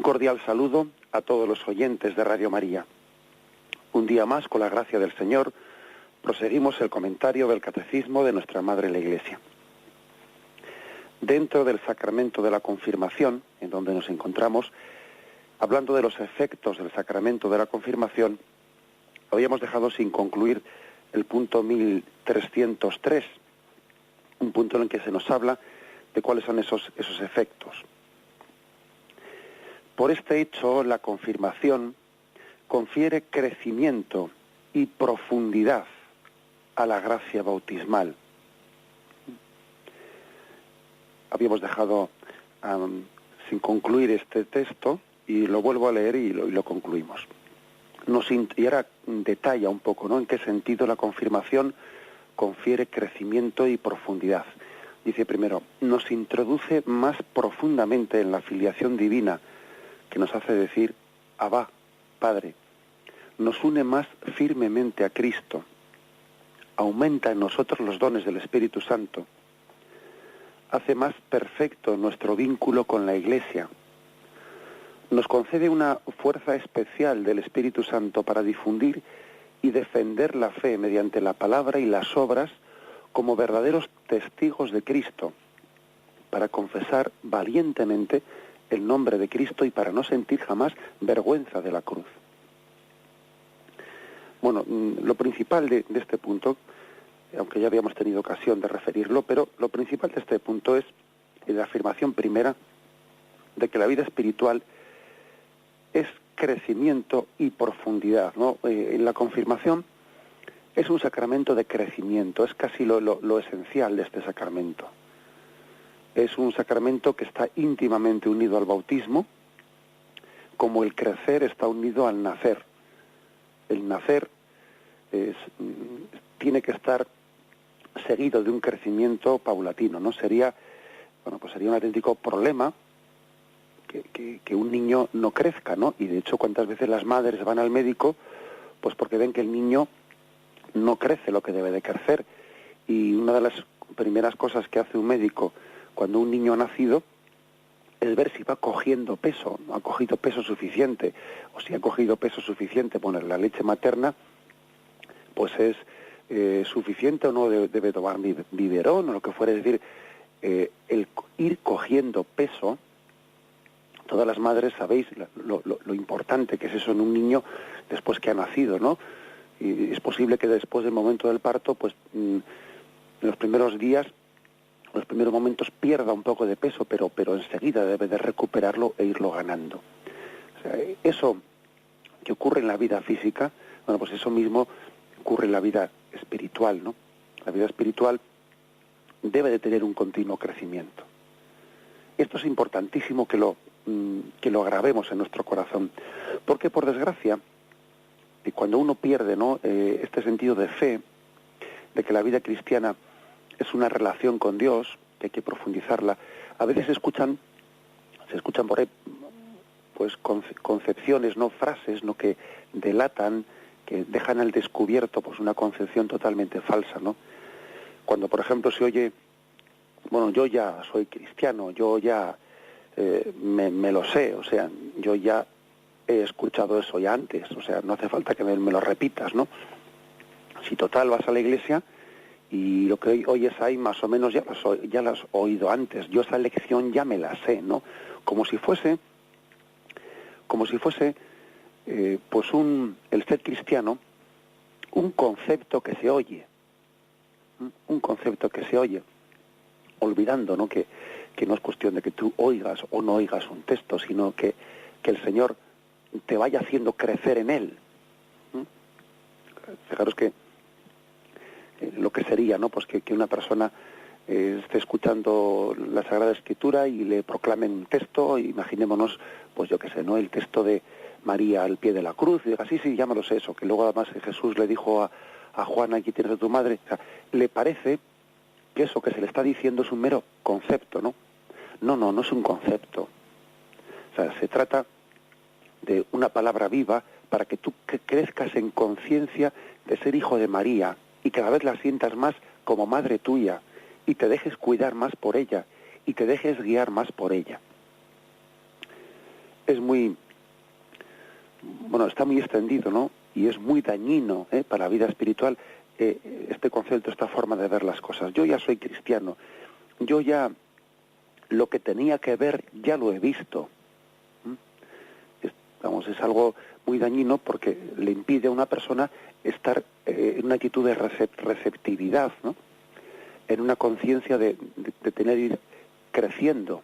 cordial saludo a todos los oyentes de Radio María. Un día más, con la gracia del Señor, proseguimos el comentario del Catecismo de nuestra Madre la Iglesia. Dentro del sacramento de la confirmación, en donde nos encontramos, hablando de los efectos del sacramento de la confirmación, habíamos dejado sin concluir el punto 1303, un punto en el que se nos habla de cuáles son esos efectos. Por este hecho, la confirmación confiere crecimiento y profundidad a la gracia bautismal. Habíamos dejado sin concluir este texto y lo vuelvo a leer y lo concluimos. Y ahora detalla un poco, ¿no?, en qué sentido la confirmación confiere crecimiento y profundidad. Dice primero, nos introduce más profundamente en la filiación divina, que nos hace decir, Abba, Padre. Nos une más firmemente a Cristo. Aumenta en nosotros los dones del Espíritu Santo. Hace más perfecto nuestro vínculo con la Iglesia. Nos concede una fuerza especial del Espíritu Santo para difundir y defender la fe mediante la palabra y las obras como verdaderos testigos de Cristo, para confesar valientemente el nombre de Cristo y para no sentir jamás vergüenza de la cruz. Bueno, lo principal de este punto, aunque ya habíamos tenido ocasión de referirlo, pero lo principal de este punto es la afirmación primera de que la vida espiritual es crecimiento y profundidad, ¿no? La confirmación es un sacramento de crecimiento, es casi lo esencial de este sacramento. Es un sacramento que está íntimamente unido al bautismo, como el crecer está unido al nacer. El nacer tiene que estar seguido de un crecimiento paulatino, ¿no? Sería un auténtico problema que un niño no crezca, ¿no? Y de hecho, ¿cuántas veces las madres van al médico? Pues porque ven que el niño no crece lo que debe de crecer. Y una de las primeras cosas que hace un médico cuando un niño ha nacido es ver si va cogiendo peso, no ha cogido peso suficiente, o si ha cogido peso suficiente, poner la leche materna, pues es suficiente o no debe tomar biberón o lo que fuera. Es decir, el ir cogiendo peso, todas las madres sabéis lo importante que es eso en un niño después que ha nacido, ¿no? Y es posible que después del momento del parto, pues en los primeros días, los primeros momentos pierda un poco de peso, pero enseguida debe de recuperarlo e irlo ganando. O sea, eso que ocurre en la vida física, bueno, pues eso mismo ocurre en la vida espiritual, ¿no? La vida espiritual debe de tener un continuo crecimiento. Esto es importantísimo que lo grabemos en nuestro corazón, porque por desgracia, cuando uno pierde, ¿no?, este sentido de fe, de que la vida cristiana es una relación con Dios, que hay que profundizarla, a veces se escuchan por ahí pues concepciones, no frases, no, que delatan, que dejan al descubierto pues una concepción totalmente falsa, ¿no? Cuando por ejemplo se oye, bueno, yo ya soy cristiano, yo ya me lo sé, o sea, yo ya he escuchado eso ya antes, o sea, no hace falta que me lo repitas, ¿no? Si total vas a la iglesia y lo que hoy oyes ahí más o menos ya lo has oído antes, yo esa lección ya me la sé, ¿no? Como si fuese pues el ser cristiano, un concepto que se oye, olvidando, ¿no?, que no es cuestión de que tú oigas o no oigas un texto, sino que el Señor te vaya haciendo crecer en él. Fijaros que lo que sería, ¿no?, pues que una persona esté escuchando la Sagrada Escritura y le proclamen un texto, imaginémonos, pues yo qué sé, ¿no?, el texto de María al pie de la cruz, y diga, sí, ya me lo sé eso, que luego además Jesús le dijo a Juana, aquí tienes a tu madre. O sea, le parece que eso que se le está diciendo es un mero concepto, ¿no? No es un concepto. O sea, se trata de una palabra viva para que tú crezcas en conciencia de ser hijo de María y cada vez la sientas más como madre tuya y te dejes cuidar más por ella y te dejes guiar más por ella. es muy, bueno, está muy extendido, ¿no? Y es muy dañino para la vida espiritual este concepto, esta forma de ver las cosas. Yo ya soy cristiano, yo ya lo que tenía que ver ya lo he visto. Es algo muy dañino porque le impide a una persona estar en una actitud de receptividad, ¿no? En una conciencia de tener ir creciendo.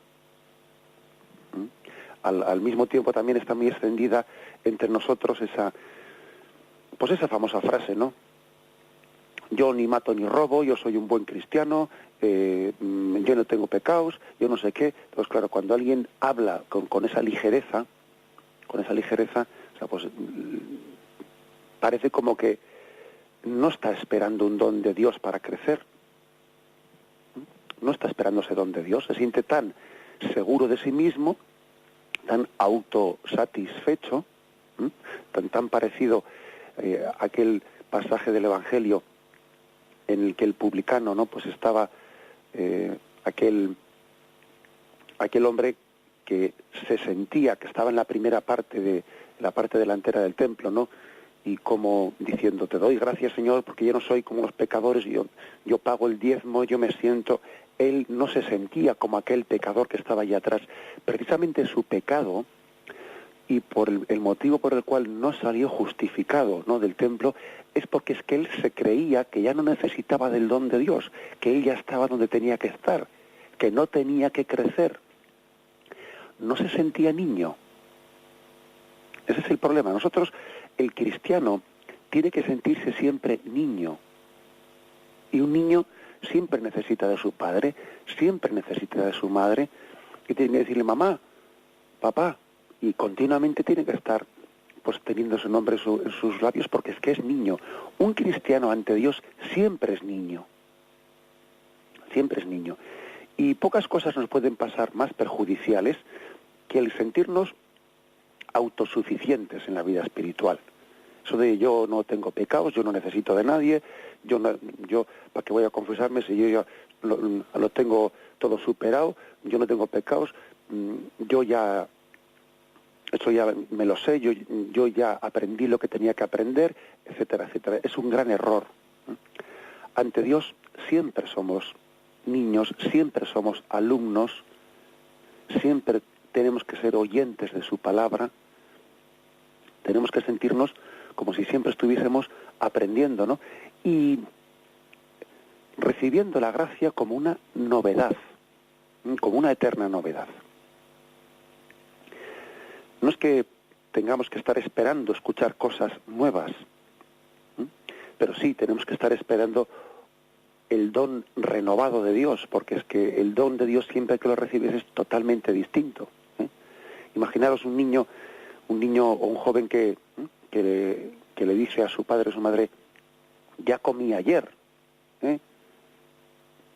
Al mismo tiempo también está muy extendida entre nosotros esa famosa frase, ¿no? Yo ni mato ni robo, yo soy un buen cristiano, yo no tengo pecados, yo no sé qué. Entonces, claro, cuando alguien habla con esa ligereza, o sea, pues parece como que no está esperando un don de Dios para crecer, no está esperando ese don de Dios, se siente tan seguro de sí mismo, tan autosatisfecho, tan parecido a aquel pasaje del Evangelio en el que el publicano, ¿no? Pues estaba aquel hombre que se sentía que estaba en la primera parte de la parte delantera del templo, ¿no? Y como diciendo, te doy gracias, Señor, porque yo no soy como los pecadores, yo pago el diezmo, yo me siento. Él no se sentía como aquel pecador que estaba allá atrás. Precisamente su pecado, y por el motivo por el cual no salió justificado, ¿no?, del templo, es porque es que él se creía que ya no necesitaba del don de Dios, que él ya estaba donde tenía que estar, que no tenía que crecer. No se sentía niño. Ese es el problema. Nosotros, el cristiano, tiene que sentirse siempre niño. Y un niño siempre necesita de su padre, siempre necesita de su madre, y tiene que decirle, mamá, papá, y continuamente tiene que estar pues teniendo ese nombre en sus labios, porque es que es niño. Un cristiano ante Dios siempre es niño. Siempre es niño. Y pocas cosas nos pueden pasar más perjudiciales que el sentirnos autosuficientes en la vida espiritual. Eso de yo no tengo pecados, yo no necesito de nadie, yo ¿para qué voy a confesarme si yo ya lo tengo todo superado? Yo no tengo pecados, yo ya, eso ya me lo sé, yo ya aprendí lo que tenía que aprender, etcétera, etcétera. Es un gran error. Ante Dios siempre somos niños, siempre somos alumnos, siempre tenemos que ser oyentes de su palabra, tenemos que sentirnos como si siempre estuviésemos aprendiendo, ¿no? Y recibiendo la gracia como una novedad, como una eterna novedad. No es que tengamos que estar esperando escuchar cosas nuevas, pero sí tenemos que estar esperando el don renovado de Dios, porque es que el don de Dios siempre que lo recibes es totalmente distinto. Imaginaros un niño o un joven que le dice a su padre o su madre, ya comí ayer,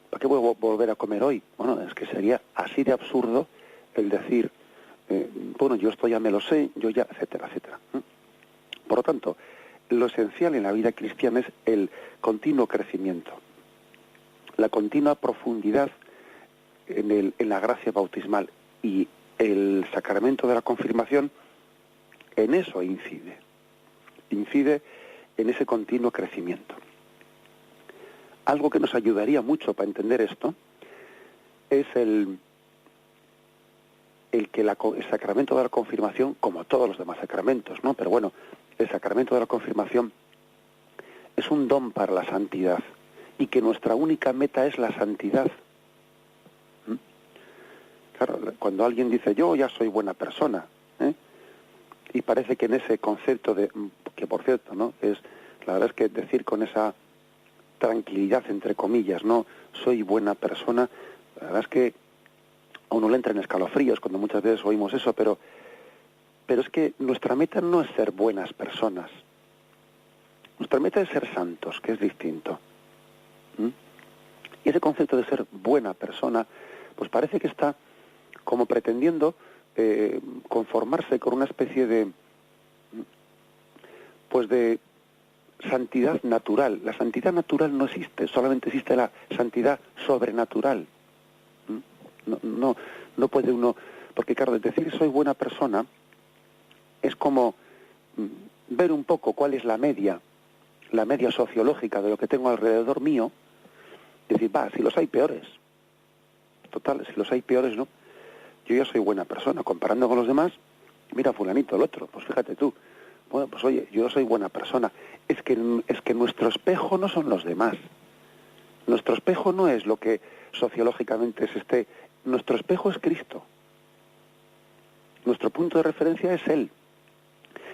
¿para qué voy a volver a comer hoy? Bueno, es que sería así de absurdo el decir, bueno, yo esto ya me lo sé, yo ya, etcétera, etcétera. Por lo tanto, lo esencial en la vida cristiana es el continuo crecimiento, la continua profundidad en la gracia bautismal, y el sacramento de la confirmación en eso incide en ese continuo crecimiento. Algo que nos ayudaría mucho para entender esto es el que el sacramento de la confirmación, como todos los demás sacramentos, ¿no? Pero bueno, el sacramento de la confirmación es un don para la santidad, y que nuestra única meta es la santidad. Claro, cuando alguien dice, yo ya soy buena persona, y parece que en ese concepto que por cierto, ¿no?, es, la verdad es que decir con esa tranquilidad, entre comillas, no, soy buena persona, la verdad es que a uno le entra en escalofríos cuando muchas veces oímos eso, pero es que nuestra meta no es ser buenas personas. Nuestra meta es ser santos, que es distinto. Y ese concepto de ser buena persona, pues parece que está como pretendiendo conformarse con una especie de santidad natural. La santidad natural no existe, solamente existe la santidad sobrenatural. No puede uno Porque claro, decir soy buena persona es como ver un poco cuál es la media sociológica de lo que tengo alrededor mío, y decir, si los hay peores, total, si los hay peores, ¿no? Yo ya soy buena persona, comparando con los demás, mira fulanito, el otro, pues fíjate tú, bueno, pues oye, yo soy buena persona. Es que nuestro espejo no son los demás, nuestro espejo no es lo que sociológicamente es nuestro espejo es Cristo, nuestro punto de referencia es Él.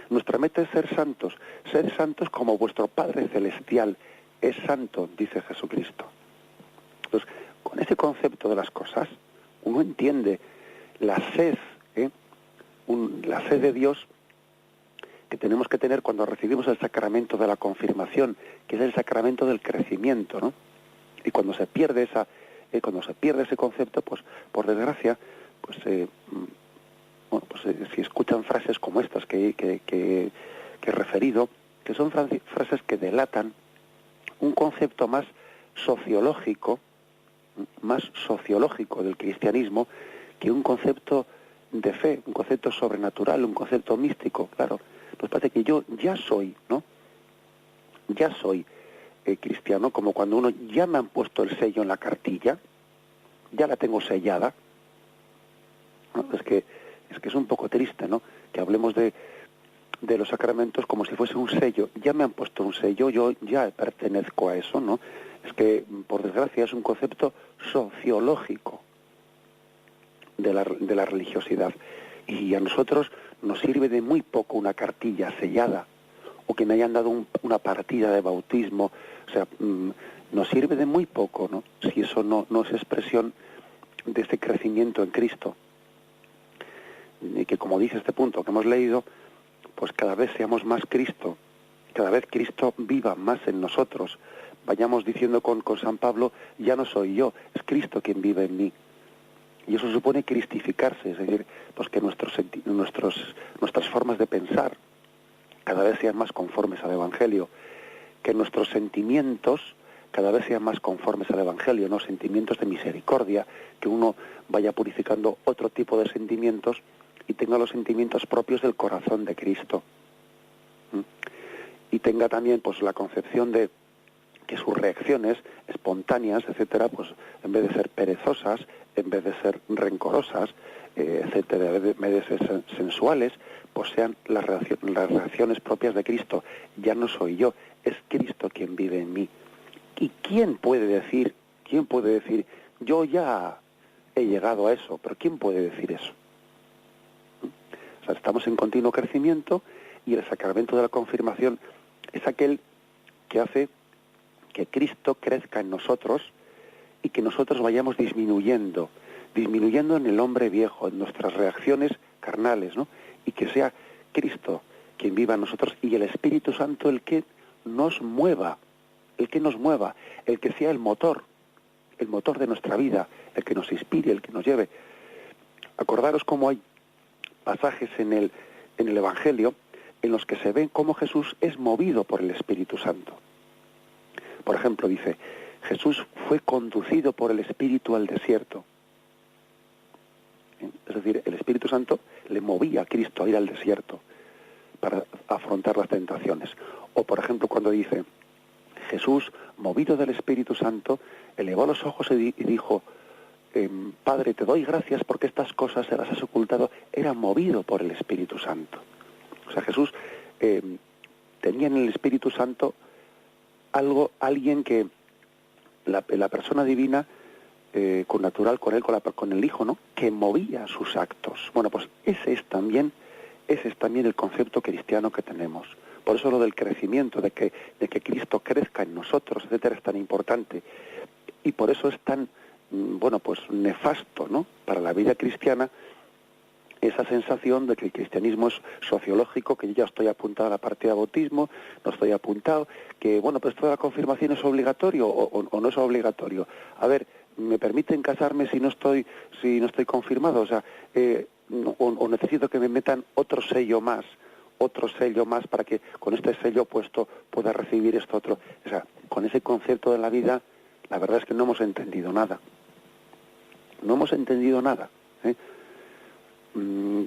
Nuestra meta es ser santos como vuestro Padre Celestial es santo, dice Jesucristo. Entonces, con ese concepto de las cosas, uno entiende la sed, la sed de Dios que tenemos que tener cuando recibimos el sacramento de la confirmación, que es el sacramento del crecimiento, ¿no? Y cuando se pierde ese concepto, pues, por desgracia, pues si escuchan frases como estas que he referido, que son frases que delatan un concepto más sociológico del cristianismo que un concepto de fe, un concepto sobrenatural, un concepto místico. Claro, pues parece que yo ya soy, ¿no? Ya soy cristiano, como cuando uno ya me han puesto el sello en la cartilla, ya la tengo sellada, ¿no? Es que es un poco triste, ¿no? Que hablemos de los sacramentos como si fuese un sello. Ya me han puesto un sello, yo ya pertenezco a eso, ¿no? Es que, por desgracia, es un concepto sociológico de la religiosidad. Y a nosotros nos sirve de muy poco una cartilla sellada, o que me hayan dado una partida de bautismo. O sea, nos sirve de muy poco, ¿no? Si eso no es expresión de este crecimiento en Cristo. Y que, como dice este punto que hemos leído, pues cada vez seamos más Cristo, cada vez Cristo viva más en nosotros. Vayamos diciendo con San Pablo, ya no soy yo, es Cristo quien vive en mí. Y eso supone cristificarse, es decir, pues que nuestras formas de pensar cada vez sean más conformes al Evangelio, que nuestros sentimientos cada vez sean más conformes al Evangelio, ¿no? Sentimientos de misericordia, que uno vaya purificando otro tipo de sentimientos y tenga los sentimientos propios del corazón de Cristo. Y tenga también pues la concepción de que sus reacciones espontáneas, etcétera, pues en vez de ser perezosas, en vez de ser rencorosas, etcétera, en vez de ser sensuales, pues sean las reacciones propias de Cristo. Ya no soy yo, es Cristo quien vive en mí. ¿Y quién puede decir, yo ya he llegado a eso? Pero ¿quién puede decir eso? O sea, estamos en continuo crecimiento y el sacramento de la confirmación es aquel que hace que Cristo crezca en nosotros y que nosotros vayamos disminuyendo en el hombre viejo, en nuestras reacciones carnales, ¿no? Y que sea Cristo quien viva en nosotros y el Espíritu Santo el que nos mueva, el que sea el motor de nuestra vida, el que nos inspire, el que nos lleve. Acordaros cómo hay pasajes en el Evangelio en los que se ve cómo Jesús es movido por el Espíritu Santo. Por ejemplo, dice, Jesús fue conducido por el Espíritu al desierto. Es decir, el Espíritu Santo le movía a Cristo a ir al desierto para afrontar las tentaciones. O, por ejemplo, cuando dice, Jesús, movido del Espíritu Santo, elevó los ojos y dijo, Padre, te doy gracias porque estas cosas se las has ocultado. Era movido por el Espíritu Santo. O sea, Jesús tenía en el Espíritu Santo alguien que la persona divina, connatural con él, con el Hijo, ¿no? Que movía sus actos. Bueno, pues ese es también el concepto cristiano que tenemos. Por eso lo del crecimiento, de que Cristo crezca en nosotros, etcétera, es tan importante. Y por eso es tan, pues nefasto, ¿no? Para la vida cristiana, esa sensación de que el cristianismo es sociológico, que yo ya estoy apuntado a la partida de bautismo, no estoy apuntado, que, pues toda la confirmación es obligatorio o no es obligatorio. A ver, ¿me permiten casarme si no estoy confirmado? O sea, o necesito que me metan otro sello más para que con este sello puesto pueda recibir esto otro. O sea, con ese concepto de la vida, la verdad es que no hemos entendido nada. No hemos entendido nada, ¿eh?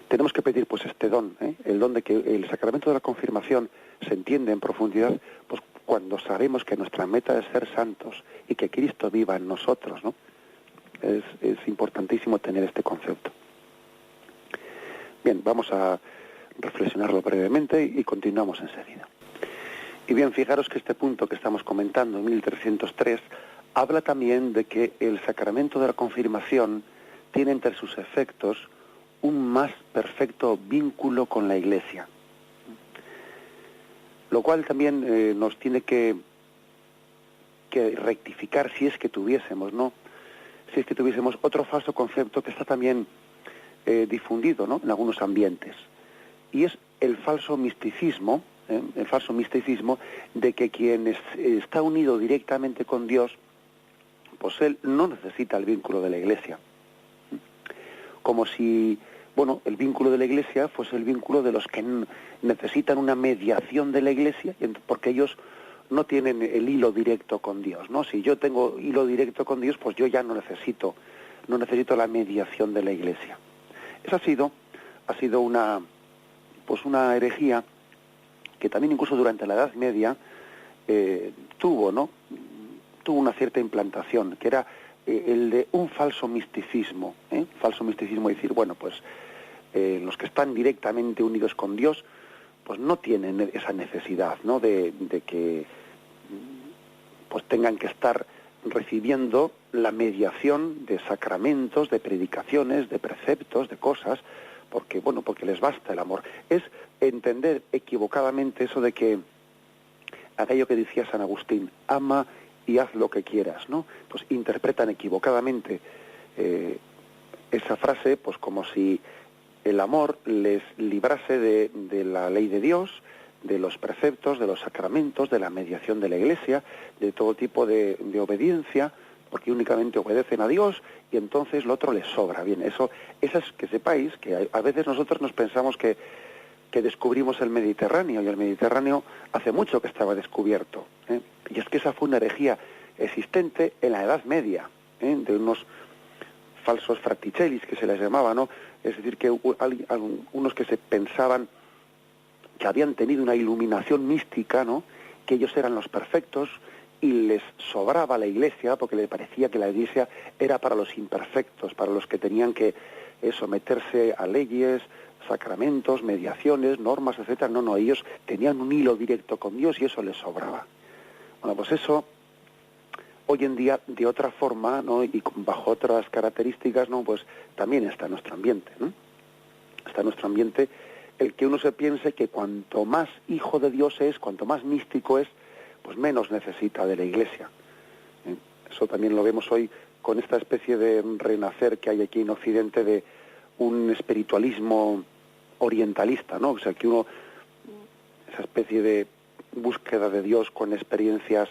tenemos que pedir pues este don, el don de que el sacramento de la confirmación se entiende en profundidad, pues cuando sabemos que nuestra meta es ser santos y que Cristo viva en nosotros, ¿no? Es importantísimo tener este concepto. Bien, vamos a reflexionarlo brevemente y continuamos enseguida. Y bien, fijaros que este punto que estamos comentando, 1303, habla también de que el sacramento de la confirmación tiene entre sus efectos un más perfecto vínculo con la Iglesia. Lo cual también nos tiene que rectificar si es que tuviésemos, ¿no? Si es que tuviésemos otro falso concepto que está también difundido, ¿no?, en algunos ambientes. Y es el falso misticismo de que quien está unido directamente con Dios, pues él no necesita el vínculo de la Iglesia. Como si, bueno, el vínculo de la Iglesia fuese el vínculo de los que necesitan una mediación de la Iglesia, porque ellos no tienen el hilo directo con Dios, ¿no? Si yo tengo hilo directo con Dios, pues yo ya no necesito la mediación de la Iglesia. Esa ha sido una herejía que también incluso durante la Edad Media tuvo una cierta implantación, que era el de un falso misticismo, decir, bueno, pues los que están directamente unidos con Dios, pues no tienen esa necesidad, ¿no?, de que pues tengan que estar recibiendo la mediación de sacramentos, de predicaciones, de preceptos, de cosas, porque les basta el amor. Es entender equivocadamente eso de que aquello que decía San Agustín, ama y haz lo que quieras, ¿no? Pues interpretan equivocadamente esa frase, pues como si el amor les librase de la ley de Dios, de los preceptos, de los sacramentos, de la mediación de la Iglesia, de todo tipo de obediencia, porque únicamente obedecen a Dios y entonces lo otro les sobra. Bien, eso es que sepáis que a veces nosotros nos pensamos que descubrimos el Mediterráneo, y el Mediterráneo hace mucho que estaba descubierto, y es que esa fue una herejía existente en la Edad Media, de unos falsos fraticellis que se les llamaba, ¿no? Es decir, que unos que se pensaban que habían tenido una iluminación mística, ¿no?, que ellos eran los perfectos y les sobraba la Iglesia porque les parecía que la Iglesia era para los imperfectos, para los que tenían que someterse a leyes, sacramentos, mediaciones, normas, etcétera. No, ellos tenían un hilo directo con Dios y eso les sobraba. Bueno, pues eso hoy en día de otra forma, ¿no?, y bajo otras características, ¿no?, pues también está en nuestro ambiente, ¿no? Está en nuestro ambiente el que uno se piense que cuanto más hijo de Dios es, cuanto más místico es, pues menos necesita de la Iglesia. Eso también lo vemos hoy con esta especie de renacer que hay aquí en Occidente de un espiritualismo orientalista, ¿no? O sea, que esa especie de búsqueda de Dios con experiencias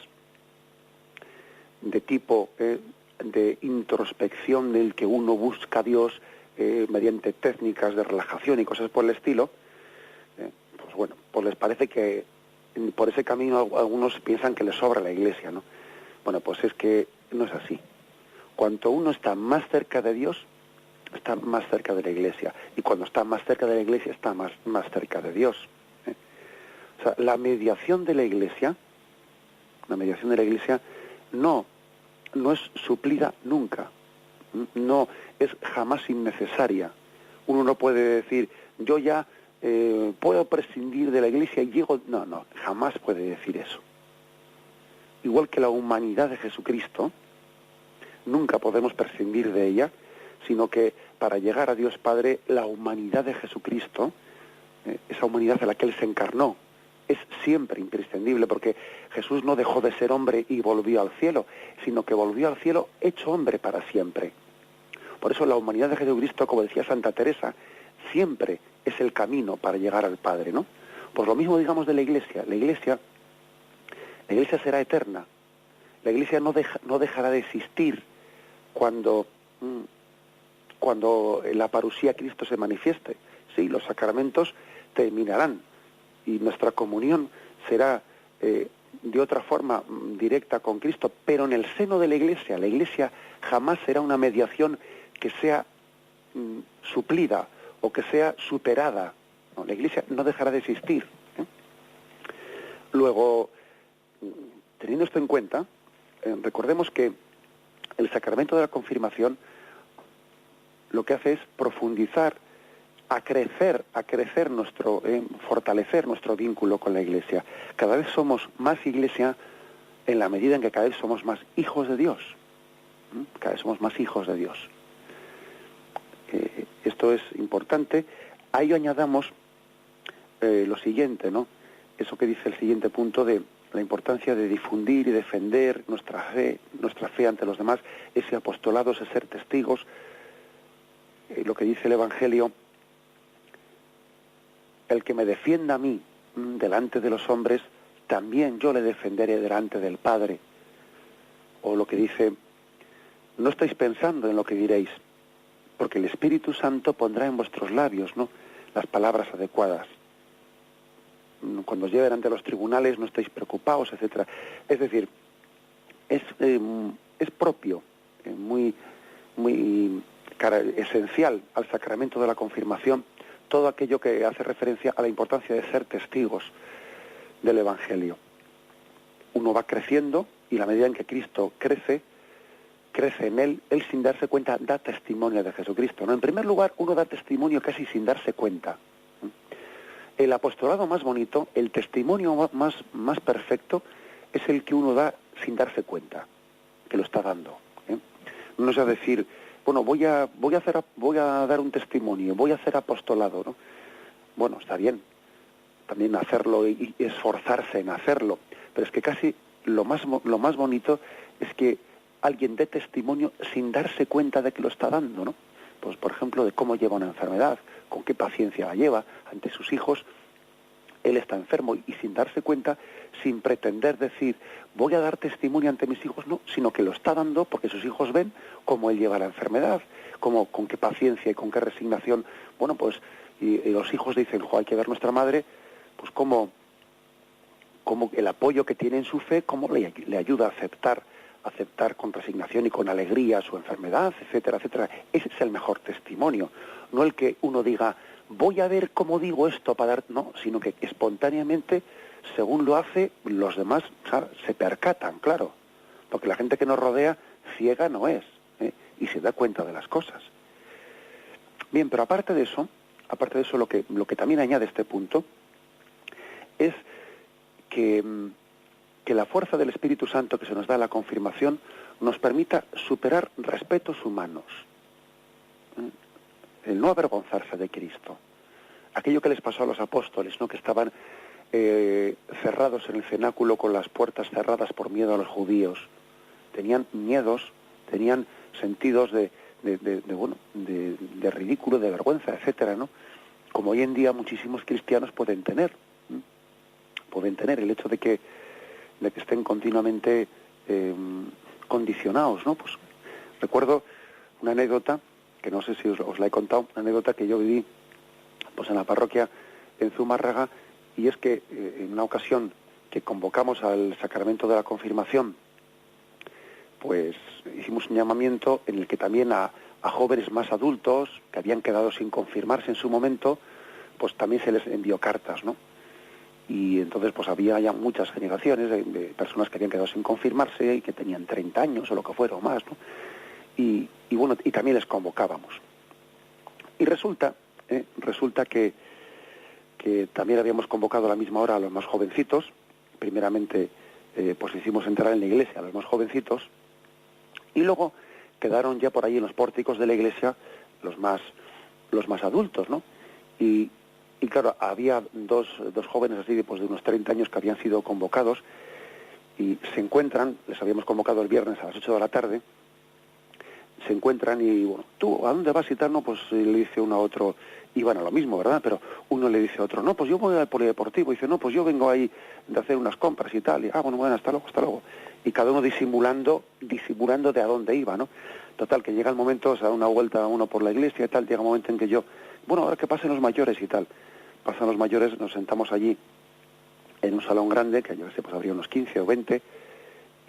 de tipo de introspección, del que uno busca a Dios mediante técnicas de relajación y cosas por el estilo, pues bueno, pues les parece que por ese camino algunos piensan que les sobra la Iglesia, ¿no? Bueno, pues es que no es así. Cuanto uno está más cerca de Dios, está más cerca de la Iglesia, y cuando está más cerca de la Iglesia está más cerca de Dios. O sea, la mediación de la Iglesia no es suplida nunca, no es jamás innecesaria. Uno no puede decir, yo ya puedo prescindir de la Iglesia y llego... No, jamás puede decir eso. Igual que la humanidad de Jesucristo, nunca podemos prescindir de ella, sino que para llegar a Dios Padre, la humanidad de Jesucristo, esa humanidad en la que Él se encarnó, es siempre imprescindible, porque Jesús no dejó de ser hombre y volvió al cielo, sino que volvió al cielo hecho hombre para siempre. Por eso la humanidad de Jesucristo, como decía Santa Teresa, siempre es el camino para llegar al Padre, ¿no? Pues lo mismo digamos de la Iglesia. La Iglesia será eterna. La Iglesia no dejará de existir cuando en la parusía Cristo se manifieste. Sí, los sacramentos terminarán y nuestra comunión será de otra forma directa con Cristo, pero en el seno de la Iglesia jamás será una mediación que sea suplida o que sea superada. No, la Iglesia no dejará de existir. Luego, teniendo esto en cuenta, recordemos que el sacramento de la confirmación lo que hace es profundizar, acrecer nuestro, fortalecer nuestro vínculo con la Iglesia. Cada vez somos más Iglesia en la medida en que cada vez somos más hijos de Dios. Cada vez somos más hijos de Dios. Esto es importante. A ello añadamos lo siguiente, ¿no? Eso que dice el siguiente punto de la importancia de difundir y defender nuestra fe ante los demás, ese apostolado, ese ser testigos. Lo que dice el Evangelio: el que me defienda a mí delante de los hombres, también yo le defenderé delante del Padre. O lo que dice: no estáis pensando en lo que diréis, porque el Espíritu Santo pondrá en vuestros labios, ¿no?, las palabras adecuadas. Cuando os lleven ante los tribunales no estáis preocupados, etcétera. Es decir, es propio, muy esencial al sacramento de la confirmación todo aquello que hace referencia a la importancia de ser testigos del Evangelio. Uno va creciendo y la medida en que Cristo crece en él sin darse cuenta da testimonio de Jesucristo, ¿no? En primer lugar, uno da testimonio casi sin darse cuenta. El apostolado más bonito, el testimonio más perfecto, es el que uno da sin darse cuenta que lo está dando. No es a decir, bueno, voy a dar un testimonio, voy a hacer apostolado, ¿no? Bueno, está bien, también hacerlo y esforzarse en hacerlo, pero es que casi lo más bonito es que alguien dé testimonio sin darse cuenta de que lo está dando, ¿no? Pues, por ejemplo, de cómo lleva una enfermedad, con qué paciencia la lleva ante sus hijos. Él está enfermo y sin darse cuenta, sin pretender decir, voy a dar testimonio ante mis hijos, no, sino que lo está dando porque sus hijos ven cómo él lleva la enfermedad, con qué paciencia y con qué resignación. Bueno, pues, y los hijos dicen, hay que ver nuestra madre, pues cómo el apoyo que tiene en su fe, cómo le ayuda a aceptar con resignación y con alegría su enfermedad, etcétera, etcétera. Ese es el mejor testimonio, no el que uno diga, voy a ver cómo digo esto para dar, no, sino que espontáneamente, según lo hace, los demás, ¿sabes?, se percatan, claro, porque la gente que nos rodea ciega no es, y se da cuenta de las cosas. Bien, pero aparte de eso, lo que también añade este punto es que la fuerza del Espíritu Santo que se nos da a la confirmación nos permita superar respetos humanos. El no avergonzarse de Cristo. Aquello que les pasó a los apóstoles, ¿no?, que estaban cerrados en el cenáculo con las puertas cerradas por miedo a los judíos. Tenían miedos, tenían sentidos de ridículo, de vergüenza, etcétera, ¿no? Como hoy en día muchísimos cristianos pueden tener. Pueden tener el hecho de que estén continuamente condicionados, ¿no? Pues recuerdo una anécdota que no sé si os la he contado, una anécdota que yo viví pues en la parroquia en Zumárraga, y es que en una ocasión que convocamos al sacramento de la confirmación, pues hicimos un llamamiento en el que también a jóvenes más adultos que habían quedado sin confirmarse en su momento, pues también se les envió cartas, ¿no? Y entonces pues había ya muchas generaciones de personas que habían quedado sin confirmarse y que tenían 30 años o lo que fuera o más, ¿no? Y bueno, y también les convocábamos. Y resulta que también habíamos convocado a la misma hora a los más jovencitos. Primeramente pues hicimos entrar en la iglesia a los más jovencitos, y luego quedaron ya por ahí en los pórticos de la iglesia los más adultos, ¿no? Y claro, había dos jóvenes así de unos 30 años que habían sido convocados, y se encuentran, les habíamos convocado el viernes a las 8 de la tarde, se encuentran y, bueno, ¿tú a dónde vas y tal? No, pues le dice uno a otro, iban a lo mismo, ¿verdad? Pero uno le dice a otro, no, pues yo voy al polideportivo, y dice, no, pues yo vengo ahí de hacer unas compras y tal, y bueno, hasta luego. Y cada uno disimulando de a dónde iba, ¿no? Total, que llega el momento, se da una vuelta uno por la iglesia y tal, llega un momento en que yo, bueno, ahora que pasen los mayores y tal. Pasan los mayores, nos sentamos allí en un salón grande, que yo sé, pues habría unos 15 o 20,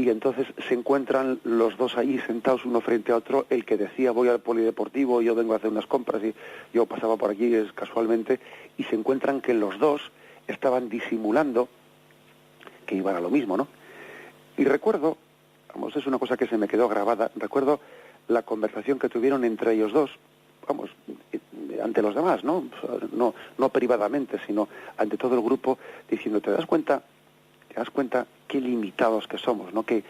y entonces se encuentran los dos ahí sentados uno frente a otro, el que decía voy al polideportivo, yo vengo a hacer unas compras y yo pasaba por aquí casualmente, y se encuentran que los dos estaban disimulando que iban a lo mismo, ¿no? Y recuerdo, vamos, es una cosa que se me quedó grabada, recuerdo la conversación que tuvieron entre ellos dos, vamos, ante los demás, ¿no? No privadamente, sino ante todo el grupo, diciendo, ¿te das cuenta qué limitados que somos, ¿no? Qué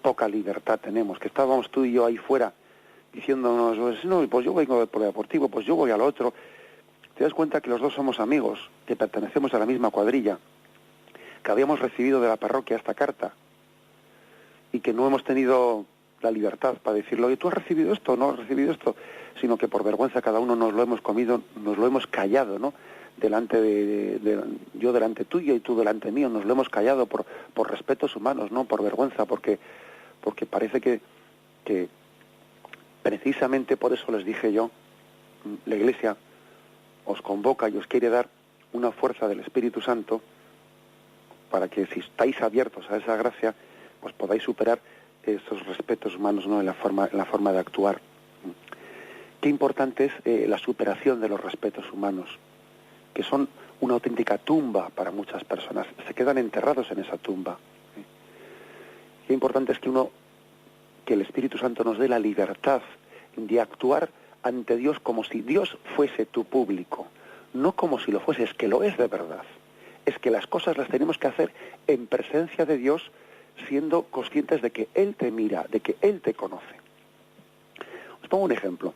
poca libertad tenemos, que estábamos tú y yo ahí fuera diciéndonos, pues, no, pues yo vengo del polideportivo, pues yo voy al otro. Te das cuenta que los dos somos amigos, que pertenecemos a la misma cuadrilla, que habíamos recibido de la parroquia esta carta y que no hemos tenido la libertad para decirlo, oye, ¿tú has recibido esto o no has recibido esto? Sino que por vergüenza cada uno nos lo hemos comido, nos lo hemos callado, ¿no? Delante yo delante tuyo y tú delante mío, nos lo hemos callado por respetos humanos, no por vergüenza, porque parece que precisamente por eso les dije yo, la Iglesia os convoca y os quiere dar una fuerza del Espíritu Santo para que si estáis abiertos a esa gracia, pues podáis superar esos respetos humanos, ¿no? en la forma de actuar. Qué importante es la superación de los respetos humanos, que son una auténtica tumba para muchas personas, se quedan enterrados en esa tumba. Qué importante es que el Espíritu Santo nos dé la libertad de actuar ante Dios como si Dios fuese tu público, no como si lo fuese, es que lo es de verdad. Es que las cosas las tenemos que hacer en presencia de Dios, siendo conscientes de que Él te mira, de que Él te conoce. Os pongo un ejemplo.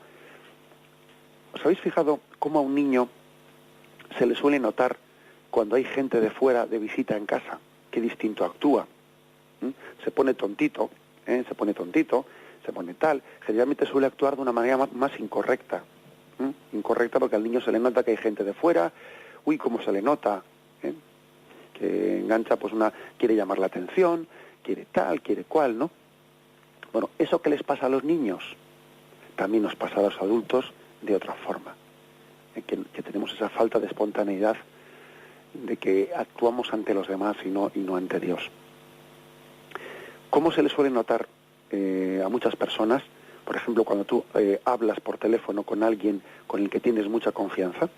¿Os habéis fijado cómo a un niño se le suele notar cuando hay gente de fuera de visita en casa? Qué distinto actúa. Se pone tontito, se pone tal. Generalmente suele actuar de una manera más incorrecta. Incorrecta porque al niño se le nota que hay gente de fuera. Uy, cómo se le nota. Que engancha, pues quiere llamar la atención, quiere tal, quiere cual, ¿no? Bueno, eso que les pasa a los niños también nos pasa a los adultos de otra forma. Que tenemos esa falta de espontaneidad, de que actuamos ante los demás y no ante Dios. ¿Cómo se le suele notar a muchas personas, por ejemplo, cuando tú hablas por teléfono con alguien con el que tienes mucha confianza?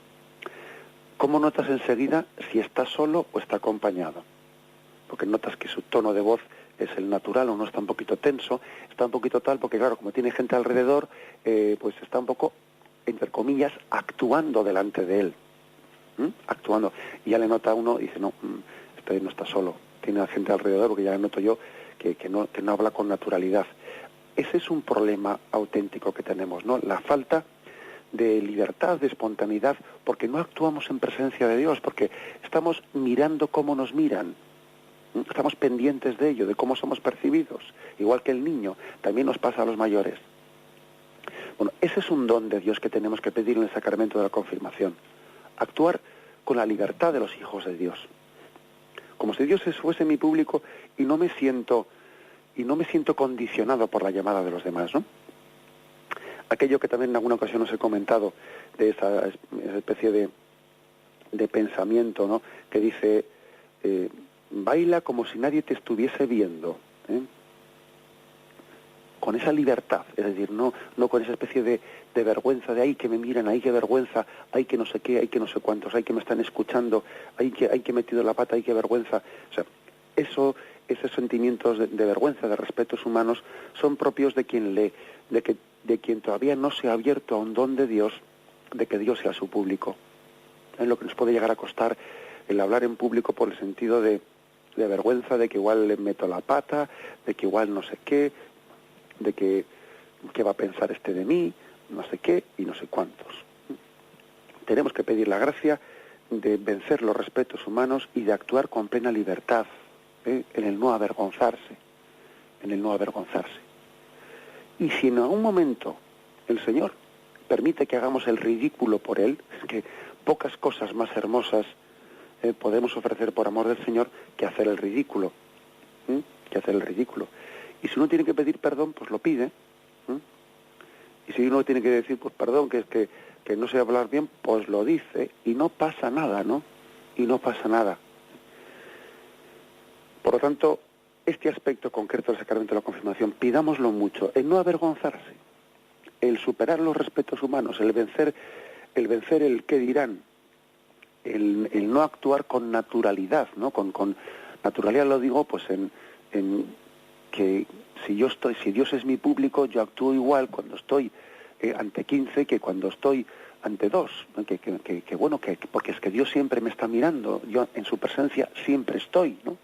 ¿Cómo notas enseguida si está solo o está acompañado? Porque notas que su tono de voz es el natural o no, está un poquito tenso, está un poquito tal, porque claro, como tiene gente alrededor, pues está un poco, entre comillas, actuando delante de él. Actuando. Y ya le nota uno y dice, no, este no está solo, tiene a gente alrededor, porque ya le noto yo que no habla con naturalidad. Ese es un problema auténtico que tenemos, ¿no? La falta de libertad, de espontaneidad, porque no actuamos en presencia de Dios, porque estamos mirando cómo nos miran, estamos pendientes de ello, de cómo somos percibidos, igual que el niño, también nos pasa a los mayores. Bueno, ese es un don de Dios que tenemos que pedir en el sacramento de la confirmación, actuar con la libertad de los hijos de Dios, como si Dios fuese mi público y no me siento condicionado por la llamada de los demás, ¿no? Aquello que también en alguna ocasión os he comentado, de esa especie de pensamiento, ¿no? Que dice, baila como si nadie te estuviese viendo, con esa libertad, es decir, no con esa especie de vergüenza de, ay, que me miran, ay, qué vergüenza, ay, que no sé qué, ay, que no sé cuántos, ay, que me están escuchando, ay, que he metido la pata, ay, qué vergüenza. O sea, esos sentimientos de vergüenza, de respetos humanos, son propios de quien todavía no se ha abierto a un don de Dios, de que Dios sea su público. Es lo que nos puede llegar a costar el hablar en público por el sentido de vergüenza, de que igual le meto la pata, de que igual no sé qué, de que qué va a pensar este de mí, no sé qué y no sé cuántos. Tenemos que pedir la gracia de vencer los respetos humanos y de actuar con plena libertad, en el no avergonzarse, Y si en algún momento el Señor permite que hagamos el ridículo por Él, es que pocas cosas más hermosas podemos ofrecer por amor del Señor que hacer el ridículo. Y si uno tiene que pedir perdón, pues lo pide. Y si uno tiene que decir, pues perdón, que no sé hablar bien, pues lo dice. Y no pasa nada, ¿no? Y no pasa nada. Por lo tanto, este aspecto concreto del sacramento de la confirmación, pidámoslo mucho, el no avergonzarse, el superar los respetos humanos, el vencer el qué dirán, el no actuar con naturalidad, ¿no? Con naturalidad lo digo, pues en que si Dios es mi público, yo actúo igual cuando estoy ante 15 que cuando estoy ante 2, ¿no? Porque es que Dios siempre me está mirando, yo en su presencia siempre estoy, ¿no?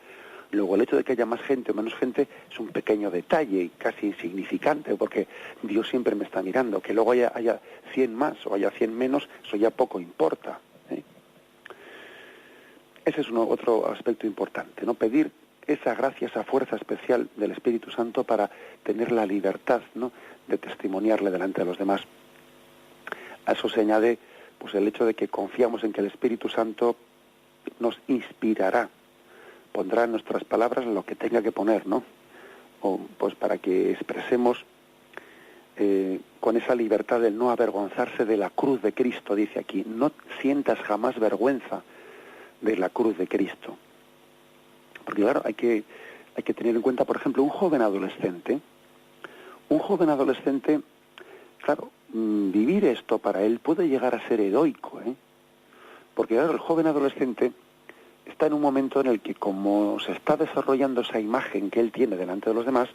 Luego el hecho de que haya más gente o menos gente es un pequeño detalle y casi insignificante, porque Dios siempre me está mirando. Que luego haya 100 más o haya 100 menos, eso ya poco importa, ¿eh? Ese es otro aspecto importante, ¿no? Pedir esa gracia, esa fuerza especial del Espíritu Santo para tener la libertad, ¿no?, de testimoniarle delante de los demás. A eso se añade pues el hecho de que confiamos en que el Espíritu Santo nos inspirará, pondrá en nuestras palabras lo que tenga que poner, ¿no? O pues para que expresemos con esa libertad de no avergonzarse de la cruz de Cristo, dice aquí. No sientas jamás vergüenza de la cruz de Cristo. Porque claro, hay que tener en cuenta, por ejemplo, un joven adolescente, claro, vivir esto para él puede llegar a ser heroico, ¿eh? Porque claro, el joven adolescente está en un momento en el que, como se está desarrollando esa imagen que él tiene delante de los demás,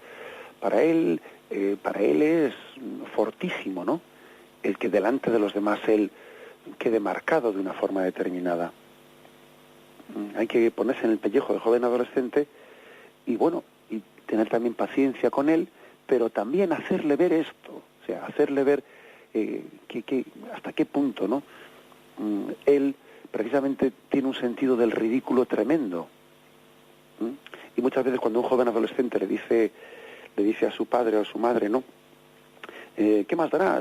para él es fortísimo, ¿no?, el que delante de los demás él quede marcado de una forma determinada. Hay que ponerse en el pellejo del joven adolescente y tener también paciencia con él, pero también hacerle ver esto, o sea, hacerle ver que hasta qué punto, ¿no?, él precisamente tiene un sentido del ridículo tremendo. Y muchas veces cuando un joven adolescente le dice a su padre o a su madre, ¿no?, ¿qué más dará?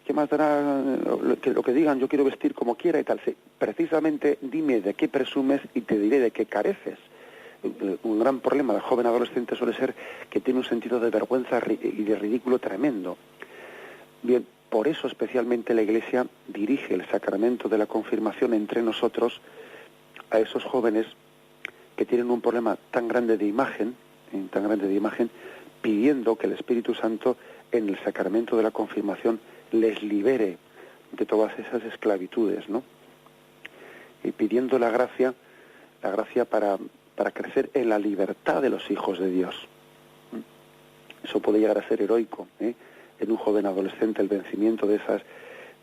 ¿Qué más dará lo que digan? Yo quiero vestir como quiera y tal. Sí, precisamente dime de qué presumes y te diré de qué careces. Un gran problema del joven adolescente suele ser que tiene un sentido de vergüenza y de ridículo tremendo. Bien, por eso especialmente la Iglesia dirige el sacramento de la confirmación entre nosotros a esos jóvenes que tienen un problema tan grande de imagen, pidiendo que el Espíritu Santo en el sacramento de la confirmación les libere de todas esas esclavitudes, ¿no? Y pidiendo la gracia para crecer en la libertad de los hijos de Dios. Eso puede llegar a ser heroico, ¿eh?, en un joven adolescente, el vencimiento de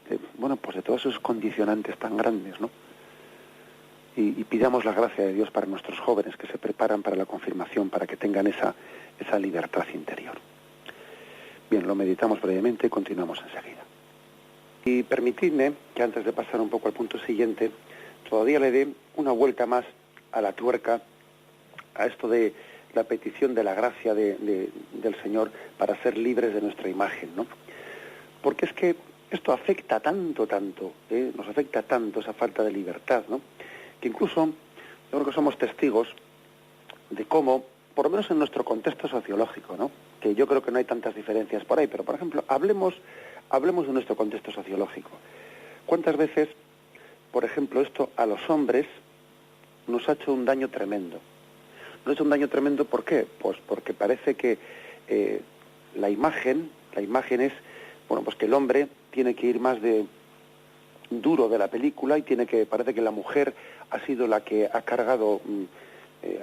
de todos esos condicionantes tan grandes, ¿no? Y pidamos la gracia de Dios para nuestros jóvenes que se preparan para la confirmación, para que tengan esa libertad interior. Bien, lo meditamos brevemente y continuamos enseguida. Y permitidme que antes de pasar un poco al punto siguiente, todavía le dé una vuelta más a la tuerca, a esto de la petición de la gracia del Señor para ser libres de nuestra imagen, ¿no? Porque es que esto afecta tanto, nos afecta tanto esa falta de libertad, ¿no?, que incluso yo creo que somos testigos de cómo, por lo menos en nuestro contexto sociológico, ¿no?, que yo creo que no hay tantas diferencias por ahí, pero por ejemplo, hablemos de nuestro contexto sociológico. ¿Cuántas veces, por ejemplo, esto a los hombres nos ha hecho un daño tremendo? Nos ha hecho un daño tremendo, ¿por qué? Pues porque parece que la imagen es, pues que el hombre tiene que ir más de duro de la película y parece que la mujer ha sido la que ha cargado,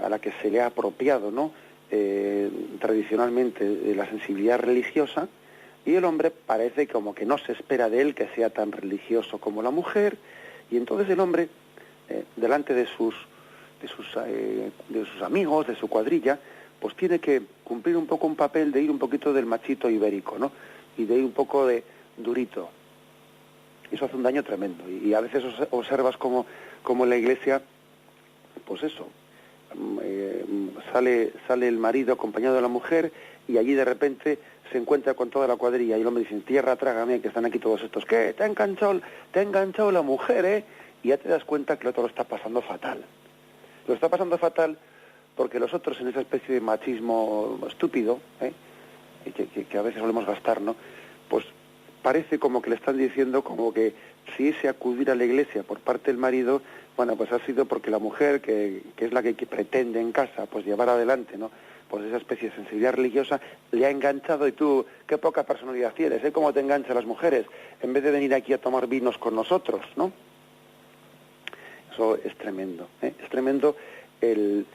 a la que se le ha apropiado, ¿no?, tradicionalmente de la sensibilidad religiosa, y el hombre parece como que no se espera de él que sea tan religioso como la mujer, y entonces el hombre, delante de sus amigos, de su cuadrilla, pues tiene que cumplir un poco un papel de ir un poquito del machito ibérico, ¿no?, y de ir un poco de durito. Eso hace un daño tremendo, y a veces observas como la Iglesia, pues eso, sale el marido acompañado de la mujer, y allí de repente se encuentra con toda la cuadrilla, y el hombre dice: tierra, trágame, que están aquí todos estos. ¿Qué? Te ha enganchado la mujer, ¿eh? Y ya te das cuenta que el otro lo está pasando fatal. Lo está pasando fatal porque los otros, en esa especie de machismo estúpido, que a veces solemos gastar, ¿no?, pues parece como que le están diciendo como que si ese acudir a la Iglesia por parte del marido, pues ha sido porque la mujer, que es la que pretende en casa, pues llevar adelante, ¿no?, pues esa especie de sensibilidad religiosa le ha enganchado, y tú, qué poca personalidad tienes, ¿eh? Cómo te enganchan las mujeres, en vez de venir aquí a tomar vinos con nosotros, ¿no? Eso es tremendo, ¿eh? Es tremendo el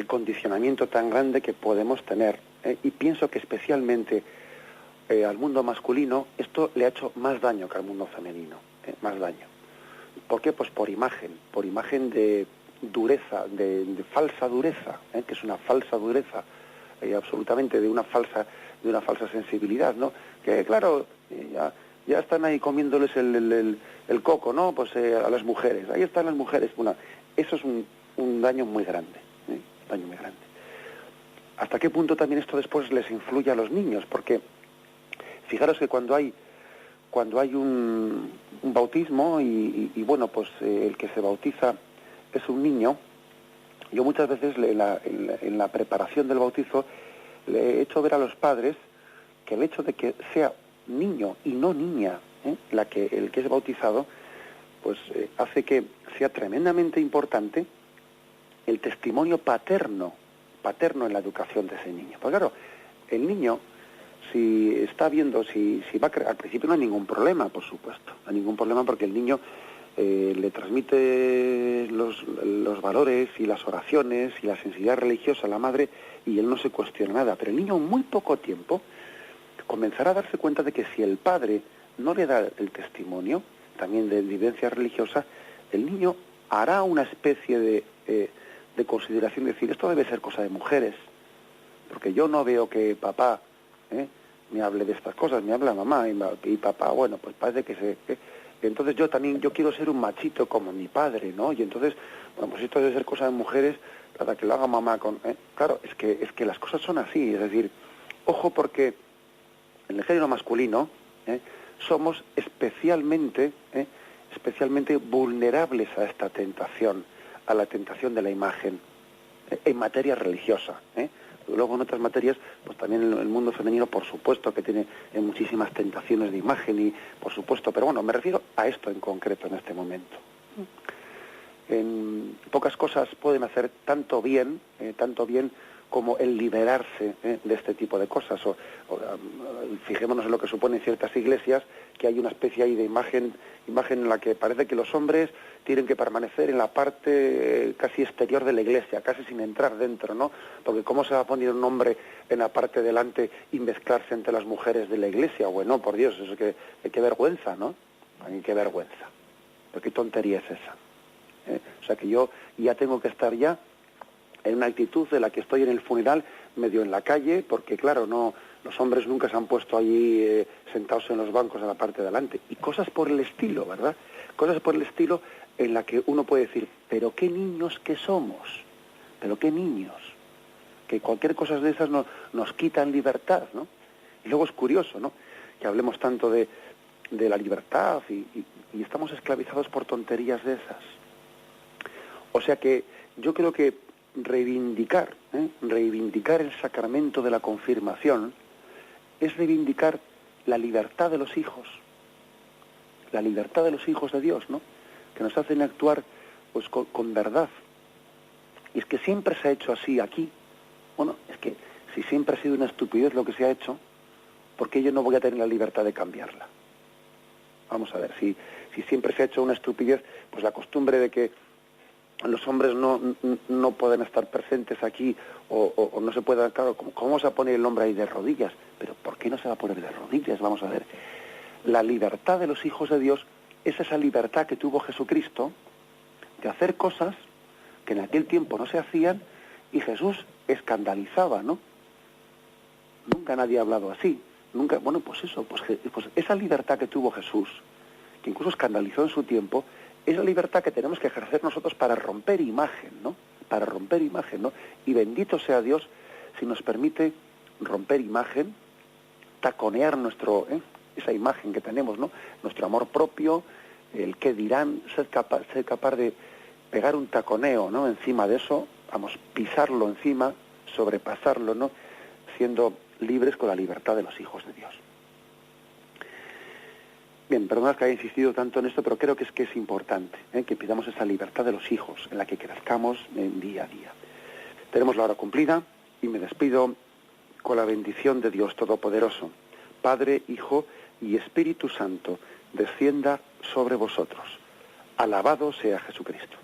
condicionamiento tan grande que podemos tener, ¿eh? Y pienso que especialmente al mundo masculino esto le ha hecho más daño que al mundo femenino, más daño. ¿Por qué? Pues por imagen de dureza, de falsa dureza, que es una falsa dureza, absolutamente de una falsa sensibilidad, ¿no? Que claro, ya están ahí comiéndoles el coco, ¿no? Pues a las mujeres, ahí están las mujeres. Bueno, eso es un daño muy grande, daño muy grande. ¿Hasta qué punto también esto después les influye a los niños? Porque fijaros que cuando hay un bautismo y bueno, pues el que se bautiza es un niño, yo muchas veces en la preparación del bautizo le he hecho ver a los padres que el hecho de que sea niño y no niña, el que es bautizado, pues hace que sea tremendamente importante el testimonio paterno en la educación de ese niño. Pues claro, el niño, si está viendo, si va al principio no hay ningún problema, por supuesto, no hay ningún problema porque el niño le transmite los valores y las oraciones y la sensibilidad religiosa a la madre y él no se cuestiona nada, pero el niño en muy poco tiempo comenzará a darse cuenta de que si el padre no le da el testimonio también de vivencia religiosa, el niño hará una especie de consideración, de decir, esto debe ser cosa de mujeres, porque yo no veo que papá me hable de estas cosas, me habla mamá y papá, bueno, pues parece que entonces yo quiero ser un machito como mi padre, ¿no? Y entonces, bueno, pues esto debe ser cosa de mujeres para que lo haga mamá con... Claro, es que las cosas son así, es decir, ojo porque en el género masculino somos especialmente vulnerables a esta tentación, a la tentación de la imagen, en materia religiosa, Luego en otras materias, pues también el mundo femenino, por supuesto, que tiene muchísimas tentaciones de imagen y, por supuesto, pero bueno, me refiero a esto en concreto en este momento. En pocas cosas pueden hacer tanto bien como el liberarse de este tipo de cosas. Fijémonos en lo que suponen ciertas iglesias, que hay una especie ahí de imagen en la que parece que los hombres tienen que permanecer en la parte casi exterior de la iglesia, casi sin entrar dentro, ¿no? Porque ¿cómo se va a poner un hombre en la parte delante y mezclarse entre las mujeres de la iglesia? Bueno, por Dios, eso es que qué vergüenza, ¿no? Ay, qué vergüenza. Pero qué tontería es esa. O sea que yo ya tengo que estar ya en una actitud de la que estoy en el funeral, medio en la calle, porque claro, no, los hombres nunca se han puesto allí sentados en los bancos en la parte de delante, y cosas por el estilo, ¿verdad? Cosas por el estilo en la que uno puede decir, pero qué niños que somos, pero qué niños, que cualquier cosa de esas nos quitan libertad, ¿no? Y luego es curioso, ¿no?, que hablemos tanto de la libertad y estamos esclavizados por tonterías de esas. O sea que yo creo que reivindicar el sacramento de la confirmación es reivindicar la libertad de los hijos de Dios, ¿no?, que nos hacen actuar pues con verdad. Y es que siempre se ha hecho así aquí. Bueno, es que si siempre ha sido una estupidez lo que se ha hecho, ¿por qué yo no voy a tener la libertad de cambiarla? Vamos a ver, si siempre se ha hecho una estupidez, pues la costumbre de que los hombres no pueden estar presentes aquí o no se puedan, claro, ¿cómo se va a poner el hombre ahí de rodillas? Pero ¿por qué no se va a poner de rodillas? Vamos a ver, la libertad de los hijos de Dios es esa libertad que tuvo Jesucristo de hacer cosas que en aquel tiempo no se hacían y Jesús escandalizaba, ¿no? Nunca nadie ha hablado así, nunca, bueno, pues eso, pues esa libertad que tuvo Jesús, que incluso escandalizó en su tiempo, es la libertad que tenemos que ejercer nosotros para romper imagen, ¿no? Para romper imagen, ¿no? Y bendito sea Dios si nos permite romper imagen, taconear esa imagen que tenemos, ¿no? Nuestro amor propio, el qué dirán, ser capaz de pegar un taconeo, ¿no?, encima de eso, vamos, pisarlo encima, sobrepasarlo, ¿no?, siendo libres con la libertad de los hijos de Dios. Bien, perdonad que haya insistido tanto en esto, pero creo que es importante que pidamos esa libertad de los hijos, en la que crezcamos día a día. Tenemos la hora cumplida, y me despido con la bendición de Dios Todopoderoso, Padre, Hijo y Espíritu Santo, descienda sobre vosotros. Alabado sea Jesucristo.